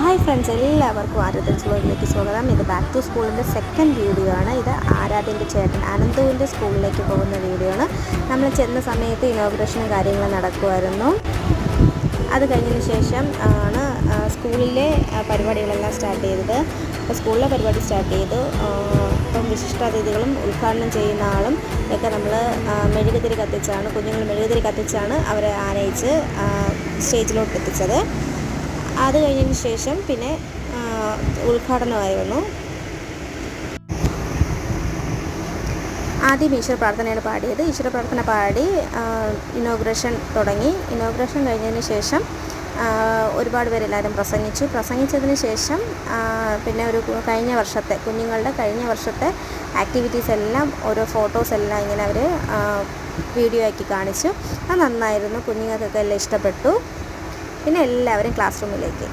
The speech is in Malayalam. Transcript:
ഹായ് ഫ്രണ്ട്സ്, എല്ലാവർക്കും ആരാധ്യൻസ് വ്ലോഗിലേക്ക് സ്വാഗതം. ഇത് ബാക്ക് ടു സ്കൂളിൻ്റെ സെക്കൻഡ് വീഡിയോ ആണ്. ഇത് ആരാധ്യൻ്റെ ചേട്ടൻ അനന്തുവിൻ്റെ സ്കൂളിലേക്ക് പോകുന്ന വീഡിയോ ആണ്. നമ്മൾ ചെന്ന സമയത്ത് ഇനോഗ്രേഷനും കാര്യങ്ങളും നടക്കുമായിരുന്നു. അത് കഴിഞ്ഞതിന് ശേഷം ആണ് സ്കൂളിലെ പരിപാടികളെല്ലാം സ്റ്റാർട്ട് ചെയ്തത്. അപ്പോൾ സ്കൂളിലെ പരിപാടി സ്റ്റാർട്ട് ചെയ്തു. ഇപ്പം വിശിഷ്ടാതിഥികളും ഉദ്ഘാടനം ചെയ്യുന്ന ആളും ഒക്കെ നമ്മൾ മെഴുകുതിരി കത്തിച്ചാണ്, കുഞ്ഞുങ്ങൾ മെഴുകുതിരി കത്തിച്ചാണ് അവരെ ആനയിച്ച് സ്റ്റേജിലോട്ട് എത്തിച്ചത്. അത് കഴിഞ്ഞതിന് ശേഷം പിന്നെ ഉദ്ഘാടനമായിരുന്നു. ആദ്യം ഈശ്വര പ്രാർത്ഥനയാണ് പാടിയത്. ഈശ്വര പ്രാർത്ഥന പാടി ഇനോഗ്രേഷൻ തുടങ്ങി. ഇനോഗ്രേഷൻ കഴിഞ്ഞതിന് ശേഷം ഒരുപാട് പേരെല്ലാവരും പ്രസംഗിച്ചതിന് ശേഷം പിന്നെ കഴിഞ്ഞ വർഷത്തെ കുഞ്ഞുങ്ങളുടെ കഴിഞ്ഞ വർഷത്തെ ആക്ടിവിറ്റീസ് എല്ലാം ഓരോ ഫോട്ടോസ് എല്ലാം ഇങ്ങനെ അവർ വീഡിയോ ആക്കി കാണിച്ചു. അത് നന്നായിരുന്നു. കുഞ്ഞുങ്ങൾക്കൊക്കെ എല്ലാം ഇഷ്ടപ്പെട്ടു. പിന്നെ എല്ലാവരും ക്ലാസ് റൂമിലേക്ക്